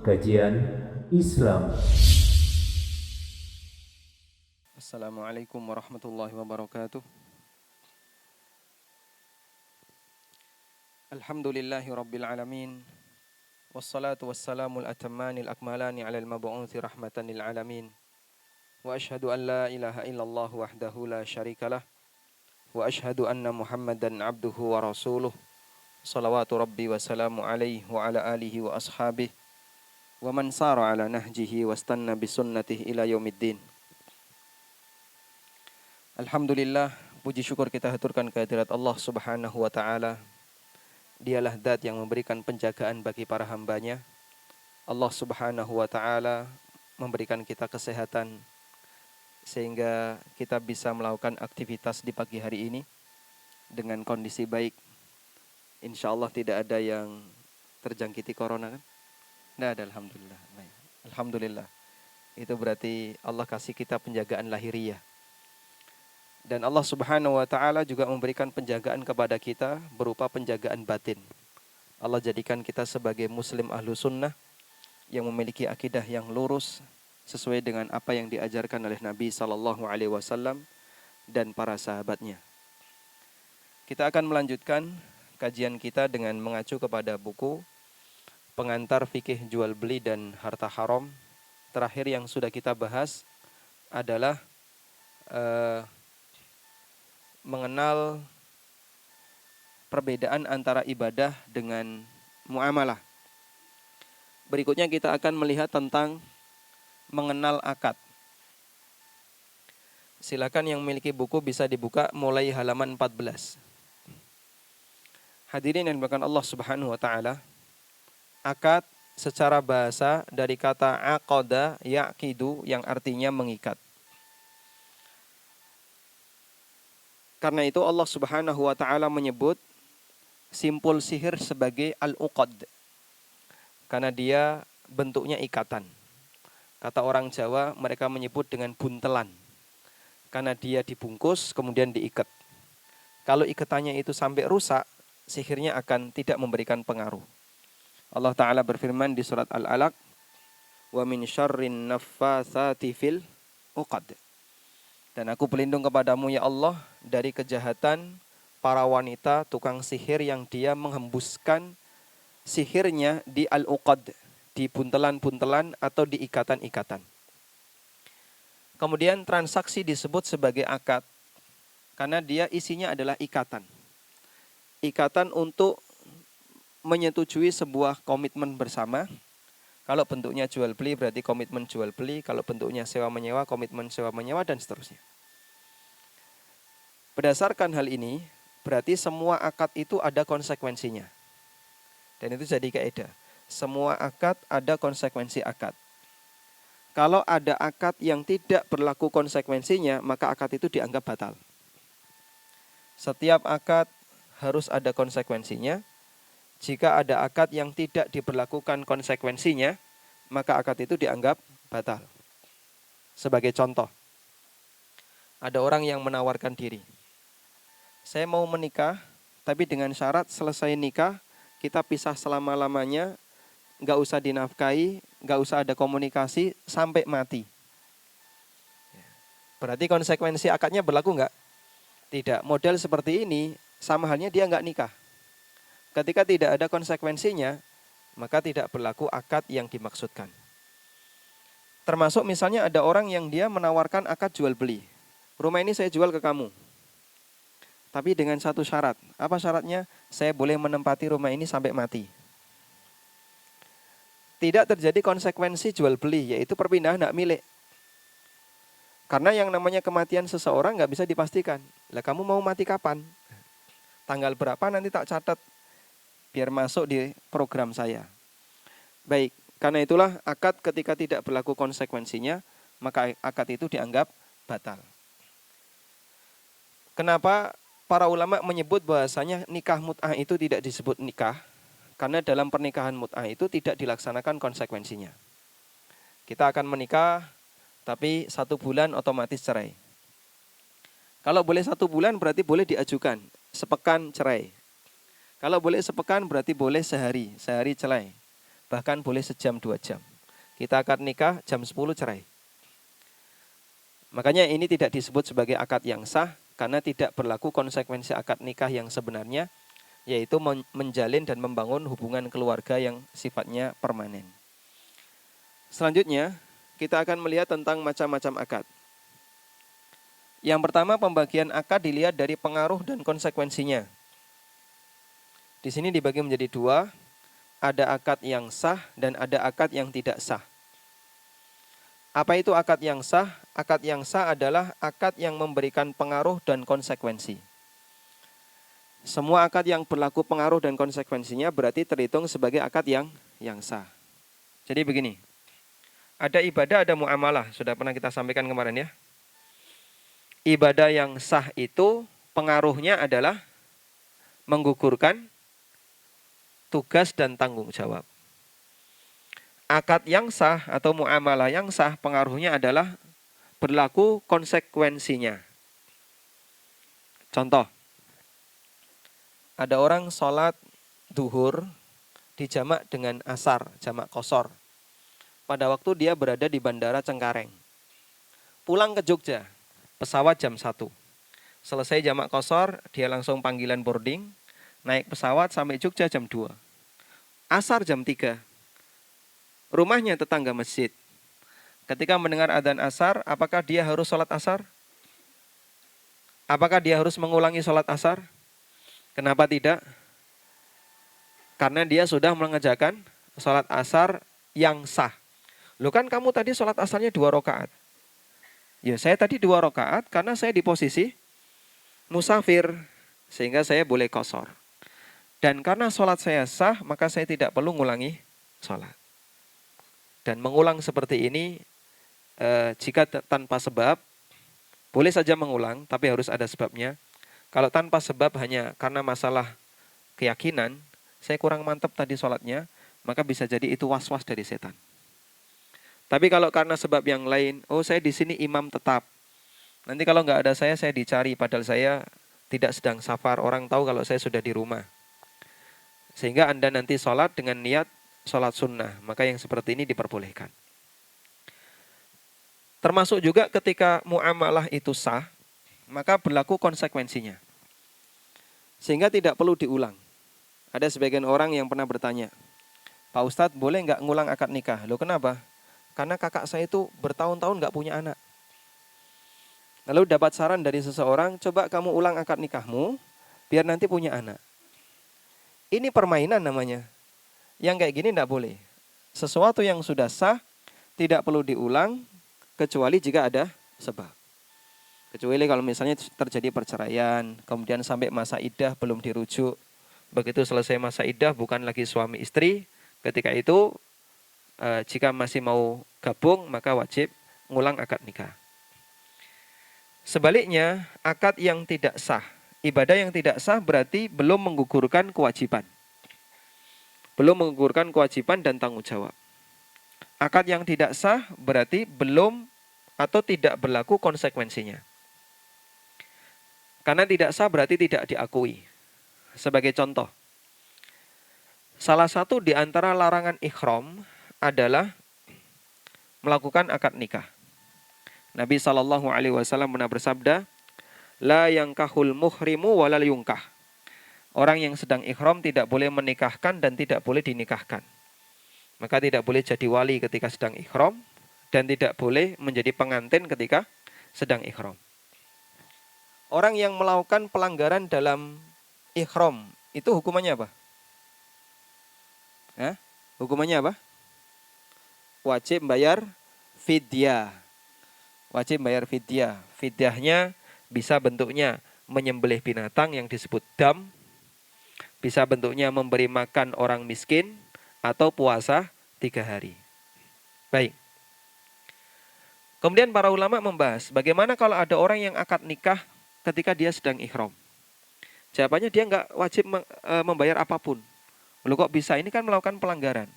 Kajian Islam. Assalamualaikum warahmatullahi wabarakatuh. Alhamdulillahi rabbil alamin. Wassalatu wassalamul atammanil akmalani ala al-mab'uthi rahmatan lil alamin. Wa ashhadu an la ilaha illallah wahdahu la syarikalah. Wa ashhadu anna Muhammadan abduhu wa rasuluh. Salawatu rabbi wa salamu alaihi wa ala alihi wa ashabihi. Wa man sara ala nahjihi wastanna bisunnatihi ila yaumiddin. Alhamdulillah, puji syukur kita haturkan kehadirat Allah Subhanahu wa taala. Dialah zat yang memberikan penjagaan bagi para hambanya. Allah Subhanahu wa taala memberikan kita kesehatan sehingga kita bisa melakukan aktivitas di pagi hari ini dengan kondisi baik. Insyaallah tidak ada yang terjangkiti corona kan? Tidak ada, alhamdulillah. Baik. Alhamdulillah. Itu berarti Allah kasih kita penjagaan lahiriah. Dan Allah Subhanahu wa taala juga memberikan penjagaan kepada kita berupa penjagaan batin. Allah jadikan kita sebagai muslim ahlu sunnah yang memiliki akidah yang lurus sesuai dengan apa yang diajarkan oleh Nabi SAW dan para sahabatnya. Kita akan melanjutkan kajian kita dengan mengacu kepada buku Pengantar Fikih Jual Beli dan Harta Haram. Terakhir yang sudah kita bahas adalah mengenal perbedaan antara ibadah dengan muamalah. Berikutnya kita akan melihat tentang mengenal akad. Silakan yang memiliki buku bisa dibuka mulai halaman 14. Hadirin yang dimuliakan Allah Subhanahu wa taala, akad secara bahasa dari kata aqada yaqidu yang artinya mengikat. Karena itu Allah Subhanahu wa taala menyebut simpul sihir sebagai al-uqad. Karena dia bentuknya ikatan. Kata orang Jawa mereka menyebut dengan buntelan. Karena dia dibungkus kemudian diikat. Kalau ikatannya itu sampai rusak, sihirnya akan tidak memberikan pengaruh. Allah Ta'ala berfirman di surat Al-Alaq, wa min syarrin naffatsati fil uqad. Dan aku berlindung kepadamu ya Allah dari kejahatan para wanita tukang sihir yang dia menghembuskan sihirnya di al-uqad, di buntelan-buntelan atau di ikatan-ikatan. Kemudian transaksi disebut sebagai akad karena dia isinya adalah ikatan. Ikatan untuk menyetujui sebuah komitmen bersama. Kalau bentuknya jual beli berarti komitmen jual beli, kalau bentuknya sewa menyewa komitmen sewa menyewa dan seterusnya. Berdasarkan hal ini, berarti semua akad itu ada konsekuensinya. Dan itu jadi kaidah. Semua akad ada konsekuensi akad. Kalau ada akad yang tidak berlaku konsekuensinya, maka akad itu dianggap batal. Setiap akad harus ada konsekuensinya. Jika ada akad yang tidak diberlakukan konsekuensinya, maka akad itu dianggap batal. Sebagai contoh, ada orang yang menawarkan diri. Saya mau menikah, tapi dengan syarat selesai nikah, kita pisah selama-lamanya, nggak usah dinafkahi, nggak usah ada komunikasi, sampai mati. Berarti konsekuensi akadnya berlaku nggak? Tidak. Model seperti ini, sama halnya dia nggak nikah. Ketika tidak ada konsekuensinya, maka tidak berlaku akad yang dimaksudkan. Termasuk misalnya ada orang yang dia menawarkan akad jual beli. Rumah ini saya jual ke kamu. Tapi dengan satu syarat. Apa syaratnya? Saya boleh menempati rumah ini sampai mati. Tidak terjadi konsekuensi jual beli, yaitu perpindahan hak milik. Karena yang namanya kematian seseorang nggak bisa dipastikan. Lah kamu mau mati kapan? Tanggal berapa nanti tak catat biar masuk di program saya. Baik, karena itulah akad ketika tidak berlaku konsekuensinya, maka akad itu dianggap batal. Kenapa para ulama menyebut bahasanya nikah mut'ah itu tidak disebut nikah? Karena dalam pernikahan mut'ah itu tidak dilaksanakan konsekuensinya. Kita akan menikah, tapi 1 bulan otomatis cerai. Kalau boleh 1 bulan berarti boleh diajukan, sepekan cerai. Kalau boleh sepekan berarti boleh sehari cerai. bahkan boleh sejam 2 jam. Kita akad nikah jam 10 cerai. Makanya ini tidak disebut sebagai akad yang sah karena tidak berlaku konsekuensi akad nikah yang sebenarnya, yaitu menjalin dan membangun hubungan keluarga yang sifatnya permanen. Selanjutnya, kita akan melihat tentang macam-macam akad. Yang pertama, pembagian akad dilihat dari pengaruh dan konsekuensinya. Di sini dibagi menjadi 2, ada akad yang sah dan ada akad yang tidak sah. Apa itu akad yang sah? Akad yang sah adalah akad yang memberikan pengaruh dan konsekuensi. Semua akad yang berlaku pengaruh dan konsekuensinya berarti terhitung sebagai akad yang sah. Jadi begini, ada ibadah, ada muamalah. Sudah pernah kita sampaikan kemarin ya. Ibadah yang sah itu pengaruhnya adalah menggugurkan tugas dan tanggung jawab. Akad yang sah atau muamalah yang sah pengaruhnya adalah berlaku konsekuensinya. Contoh, ada orang sholat duhur dijamak dengan asar, jamak qashar. Pada waktu dia berada di Bandara Cengkareng. Pulang ke Jogja, pesawat jam 1. Selesai jamak qashar, dia langsung panggilan boarding, naik pesawat sampai Jogja jam 2. Asar jam 3. Rumahnya tetangga masjid. Ketika mendengar adzan asar, apakah dia harus sholat asar? Apakah dia harus mengulangi sholat asar? Kenapa tidak? Karena dia sudah mengerjakan sholat asar yang sah. Loh kan kamu tadi sholat asarnya 2 rakaat. Ya saya tadi 2 rakaat karena saya di posisi musafir. Sehingga saya boleh qashar. Dan karena sholat saya sah, maka saya tidak perlu mengulangi sholat. Dan mengulang seperti ini, jika tanpa sebab, boleh saja mengulang, tapi harus ada sebabnya. Kalau tanpa sebab hanya karena masalah keyakinan, saya kurang mantap tadi sholatnya, maka bisa jadi itu was-was dari setan. Tapi kalau karena sebab yang lain, oh saya di sini imam tetap. Nanti kalau nggak ada saya dicari, padahal saya tidak sedang safar, orang tahu kalau saya sudah di rumah. Sehingga Anda nanti sholat dengan niat sholat sunnah, maka yang seperti ini diperbolehkan. Termasuk juga ketika muamalah itu sah, maka berlaku konsekuensinya. Sehingga tidak perlu diulang. Ada sebagian orang yang pernah bertanya, Pak Ustadz boleh nggak ngulang akad nikah? Loh kenapa? Karena kakak saya itu bertahun-tahun nggak punya anak. Lalu dapat saran dari seseorang, coba kamu ulang akad nikahmu, biar nanti punya anak. Ini permainan namanya. Yang kayak gini tidak boleh. Sesuatu yang sudah sah tidak perlu diulang kecuali jika ada sebab. Kecuali kalau misalnya terjadi perceraian, kemudian sampai masa iddah belum dirujuk. Begitu selesai masa iddah bukan lagi suami istri. Ketika itu jika masih mau gabung maka wajib ngulang akad nikah. Sebaliknya akad yang tidak sah, ibadah yang tidak sah berarti belum menggugurkan kewajiban. Belum menggugurkan kewajiban dan tanggung jawab. Akad yang tidak sah berarti belum atau tidak berlaku konsekuensinya. Karena tidak sah berarti tidak diakui. Sebagai contoh, salah satu di antara larangan ihram adalah melakukan akad nikah. Nabi SAW pernah bersabda, la yankahul muhrimu walal yunkah. Orang yang sedang ihram tidak boleh menikahkan dan tidak boleh dinikahkan. Maka tidak boleh jadi wali ketika sedang ihram dan tidak boleh menjadi pengantin ketika sedang ihram. Orang yang melakukan pelanggaran dalam ihram itu hukumannya apa? Hukumannya apa? Wajib bayar fidyah. Wajib bayar fidyah. Fidyahnya bisa bentuknya menyembelih binatang yang disebut dam, bisa bentuknya memberi makan orang miskin, atau puasa 3 hari. Baik. Kemudian para ulama membahas, bagaimana kalau ada orang yang akad nikah ketika dia sedang ihram? Jawabannya dia nggak wajib membayar apapun. Lalu kok bisa? Ini kan melakukan pelanggaran.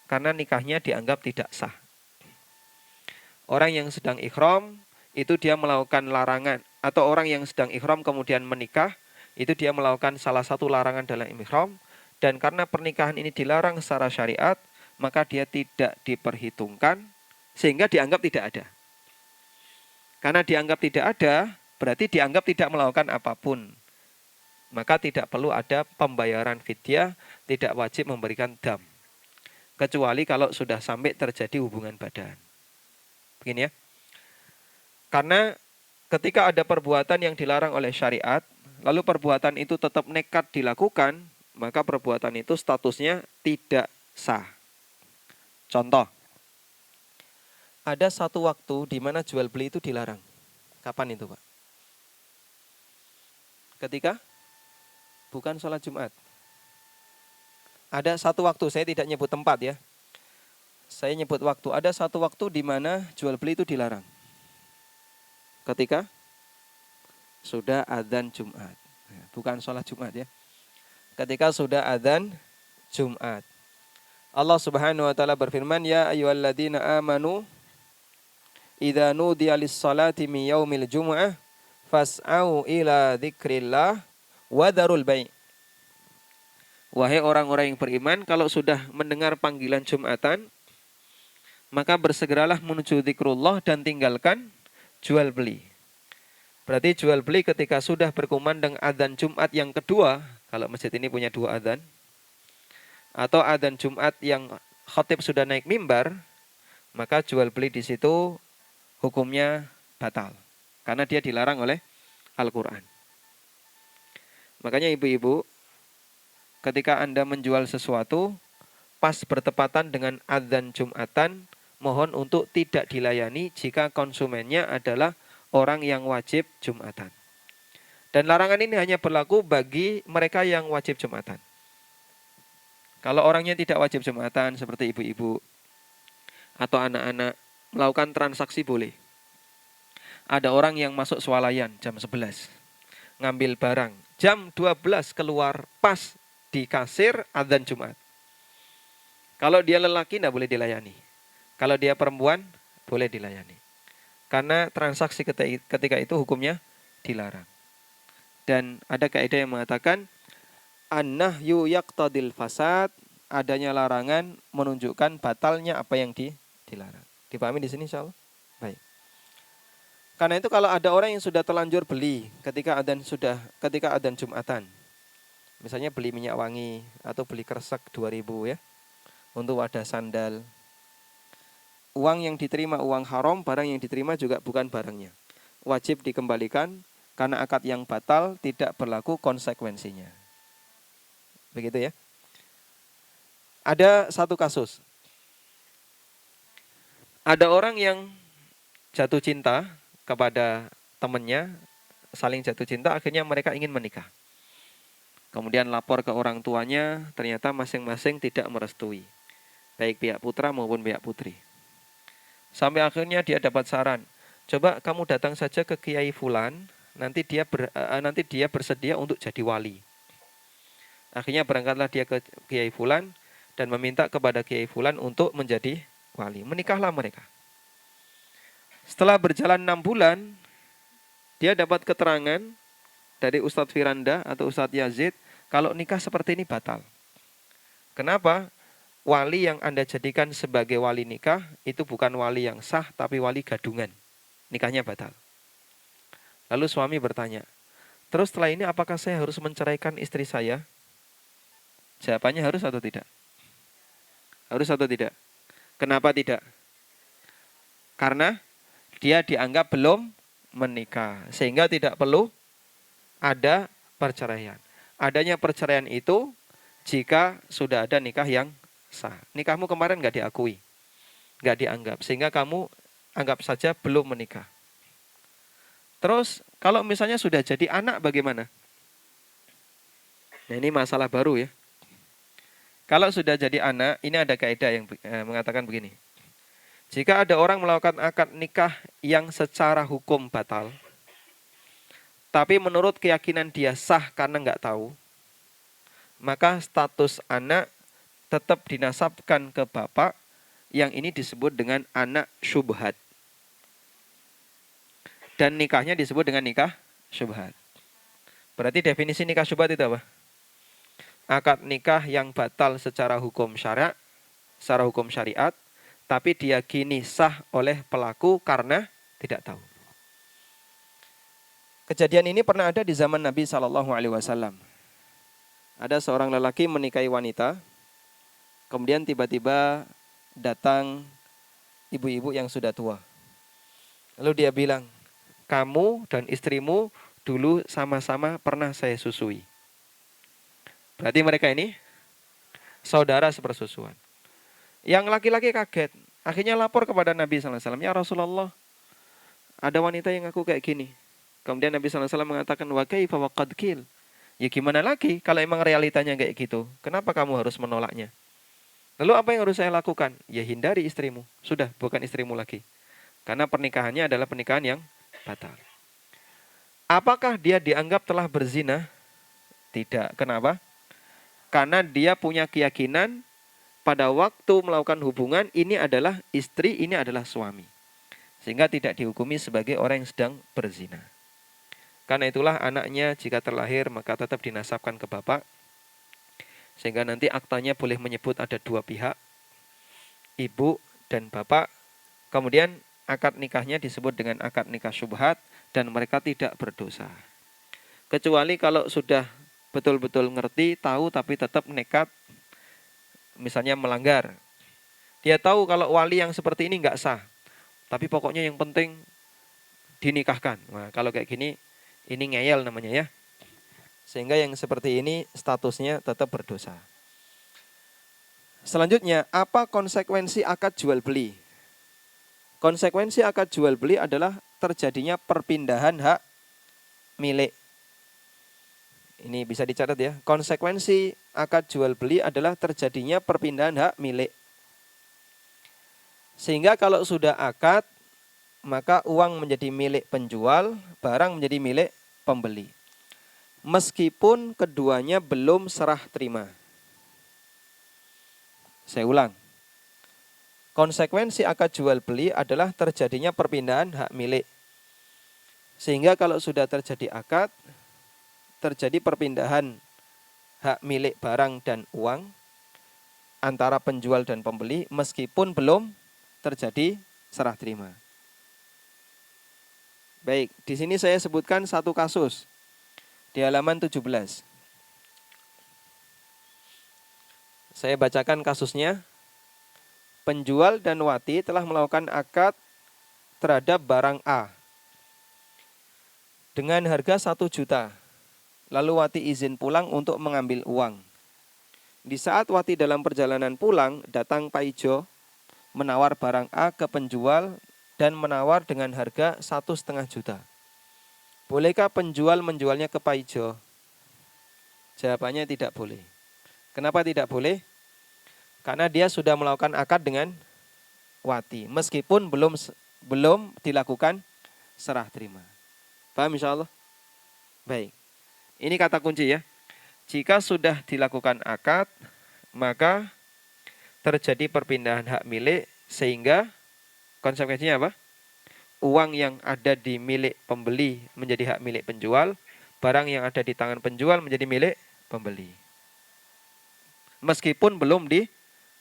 Karena nikahnya dianggap tidak sah. Orang yang sedang ihram, itu dia melakukan larangan. Atau orang yang sedang ihram kemudian menikah, itu dia melakukan salah satu larangan dalam ihram. Dan karena pernikahan ini dilarang secara syariat, maka dia tidak diperhitungkan sehingga dianggap tidak ada. Karena dianggap tidak ada, berarti dianggap tidak melakukan apapun. Maka tidak perlu ada pembayaran fidyah, tidak wajib memberikan dam. Kecuali kalau sudah sampai terjadi hubungan badan. Begini ya. Karena ketika ada perbuatan yang dilarang oleh syariat, lalu perbuatan itu tetap nekat dilakukan, maka perbuatan itu statusnya tidak sah. Contoh, ada satu waktu di mana jual beli itu dilarang. Kapan itu, Pak? Ketika bukan sholat Jumat. Ada satu waktu, saya tidak nyebut tempat ya. Saya nyebut waktu. Ada satu waktu di mana jual beli itu dilarang. Ketika sudah adzan Jumat. Bukan sholat Jumat ya. Ketika sudah adzan Jumat. Allah Subhanahu wa taala berfirman, "Ya ayyuhalladzina amanu idza nudiya lis-salati min yaumil jumu'ah fas'au ila dzikrillah wa dzarul bai'." Wahai orang-orang yang beriman, kalau sudah mendengar panggilan Jumatan, maka bersegeralah menuju zikrullah dan tinggalkan jual beli. Berarti jual beli ketika sudah berkumandang adzan Jumat yang kedua, kalau masjid ini punya 2 adzan, atau adzan Jumat yang khatib sudah naik mimbar, maka jual beli di situ hukumnya batal. Karena dia dilarang oleh Al-Quran. Makanya ibu-ibu, ketika Anda menjual sesuatu, pas bertepatan dengan adzan Jumatan, mohon untuk tidak dilayani jika konsumennya adalah orang yang wajib Jumatan. Dan larangan ini hanya berlaku bagi mereka yang wajib Jumatan. Kalau orangnya tidak wajib Jumatan, seperti ibu-ibu atau anak-anak, melakukan transaksi boleh. Ada orang yang masuk swalayan jam 11, ngambil barang. Jam 12 keluar, pas di kasir adzan Jumat. Kalau dia lelaki tidak boleh dilayani. Kalau dia perempuan, boleh dilayani. Karena transaksi ketika itu hukumnya dilarang. Dan ada kaidah yang mengatakan, an-nahyu yaqtadil fasad, adanya larangan menunjukkan batalnya apa yang dilarang. Dipahami di sini insyaallah? Baik. Karena itu kalau ada orang yang sudah terlanjur beli ketika adzan Jumatan, misalnya beli minyak wangi atau beli kresek 2.000 ya, untuk wadah sandal, uang yang diterima uang haram, barang yang diterima juga bukan barangnya. Wajib dikembalikan karena akad yang batal tidak berlaku konsekuensinya. Begitu ya. Ada satu kasus. Ada orang yang jatuh cinta kepada temannya, saling jatuh cinta, akhirnya mereka ingin menikah. Kemudian lapor ke orang tuanya, ternyata masing-masing tidak merestui. Baik pihak putra maupun pihak putri. Sampai akhirnya dia dapat saran, coba kamu datang saja ke Kiai Fulan, nanti dia bersedia untuk jadi wali. Akhirnya berangkatlah dia ke Kiai Fulan dan meminta kepada Kiai Fulan untuk menjadi wali. Menikahlah mereka. Setelah berjalan 6 bulan, dia dapat keterangan dari Ustadz Firanda atau Ustadz Yazid, kalau nikah seperti ini batal. Kenapa? Wali yang Anda jadikan sebagai wali nikah, itu bukan wali yang sah, tapi wali gadungan. Nikahnya batal. Lalu suami bertanya, terus setelah ini apakah saya harus menceraikan istri saya? Jawabannya harus atau tidak? Harus atau tidak? Kenapa tidak? Karena dia dianggap belum menikah, sehingga tidak perlu ada perceraian. Adanya perceraian itu jika sudah ada nikah yang sah. Nikahmu kemarin nggak diakui, nggak dianggap, sehingga kamu anggap saja belum menikah. Terus kalau misalnya sudah jadi anak bagaimana? Nah, ini masalah baru ya. Kalau sudah jadi anak, ini ada kaidah yang mengatakan begini. Jika ada orang melakukan akad nikah yang secara hukum batal, tapi menurut keyakinan dia sah karena nggak tahu, maka status anak tetap dinasabkan ke bapak, yang ini disebut dengan anak syubhat. Dan nikahnya disebut dengan nikah syubhat. Berarti definisi nikah syubhat itu apa? Akad nikah yang batal secara hukum syara, secara hukum syariat, tapi diyakini sah oleh pelaku karena tidak tahu. Kejadian ini pernah ada di zaman Nabi SAW. Ada seorang lelaki menikahi wanita, kemudian tiba-tiba datang ibu-ibu yang sudah tua. Lalu dia bilang, kamu dan istrimu dulu sama-sama pernah saya susui. Berarti mereka ini saudara sepersusuan. Yang laki-laki kaget, akhirnya lapor kepada Nabi SAW, ya Rasulullah, ada wanita yang aku kayak gini. Kemudian Nabi SAW mengatakan, wa kaifa wa qad qil. Ya gimana lagi kalau emang realitanya kayak gitu, kenapa kamu harus menolaknya? Lalu apa yang harus saya lakukan? Ya hindari istrimu, sudah bukan istrimu lagi. Karena pernikahannya adalah pernikahan yang batal. Apakah dia dianggap telah berzina? Tidak. Kenapa? Karena dia punya keyakinan pada waktu melakukan hubungan ini adalah istri, ini adalah suami. Sehingga tidak dihukumi sebagai orang yang sedang berzina. Karena itulah anaknya jika terlahir maka tetap dinasabkan ke bapak. Sehingga nanti aktanya boleh menyebut ada dua pihak, ibu dan bapak. Kemudian akad nikahnya disebut dengan akad nikah syubhat dan mereka tidak berdosa. Kecuali kalau sudah betul-betul ngerti, tahu tapi tetap nekat, misalnya melanggar. Dia tahu kalau wali yang seperti ini nggak sah, tapi pokoknya yang penting dinikahkan. Nah, kalau kayak gini, ini ngeyel namanya ya. Sehingga yang seperti ini statusnya tetap berdosa. Selanjutnya, apa konsekuensi akad jual beli? Konsekuensi akad jual beli adalah terjadinya perpindahan hak milik. Ini bisa dicatat ya. Konsekuensi akad jual beli adalah terjadinya perpindahan hak milik. Sehingga kalau sudah akad, maka uang menjadi milik penjual, barang menjadi milik pembeli. Meskipun keduanya belum serah terima. Saya ulang. Konsekuensi akad jual beli adalah terjadinya perpindahan hak milik. Sehingga kalau sudah terjadi akad, terjadi perpindahan hak milik barang dan uang antara penjual dan pembeli meskipun belum terjadi serah terima. Baik, di sini saya sebutkan satu kasus di halaman 17. Saya bacakan kasusnya. Penjual dan wati telah melakukan akad terhadap barang A dengan harga 1 juta. Lalu wati izin pulang untuk mengambil uang. Di saat wati dalam perjalanan pulang, datang Pak Ijo menawar barang A ke penjual dan menawar dengan harga 1,5 juta. Bolehkah penjual menjualnya ke Pak Ijo? Jawabannya tidak boleh. Kenapa tidak boleh? Karena dia sudah melakukan akad dengan wati, meskipun belum dilakukan serah terima. Paham insyaallah? Baik. Ini kata kunci ya. Jika sudah dilakukan akad, maka terjadi perpindahan hak milik sehingga konsekuensinya apa? Uang yang ada di milik pembeli menjadi hak milik penjual, barang yang ada di tangan penjual menjadi milik pembeli. Meskipun belum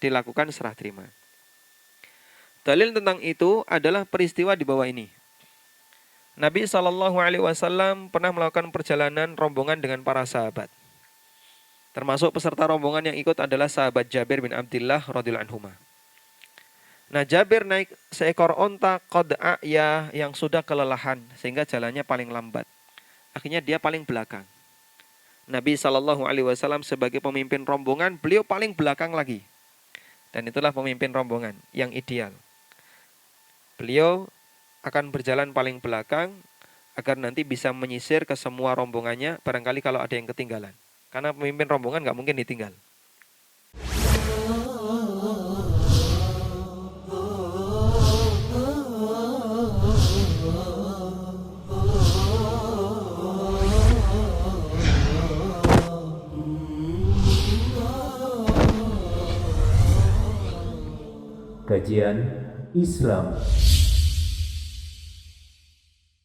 dilakukan serah terima. Dalil tentang itu adalah peristiwa di bawah ini. Nabi SAW pernah melakukan perjalanan rombongan dengan para sahabat. Termasuk peserta rombongan yang ikut adalah sahabat Jabir bin Abdullah radhiyallahu anhu. Nah, Jabir naik seekor onta qad'a'ya yang sudah kelelahan sehingga jalannya paling lambat. Akhirnya dia paling belakang. Nabi SAW sebagai pemimpin rombongan, beliau paling belakang lagi. Dan itulah pemimpin rombongan yang ideal. Beliau akan berjalan paling belakang agar nanti bisa menyisir ke semua rombongannya barangkali kalau ada yang ketinggalan. Karena pemimpin rombongan nggak mungkin ditinggal. Kajian Islam.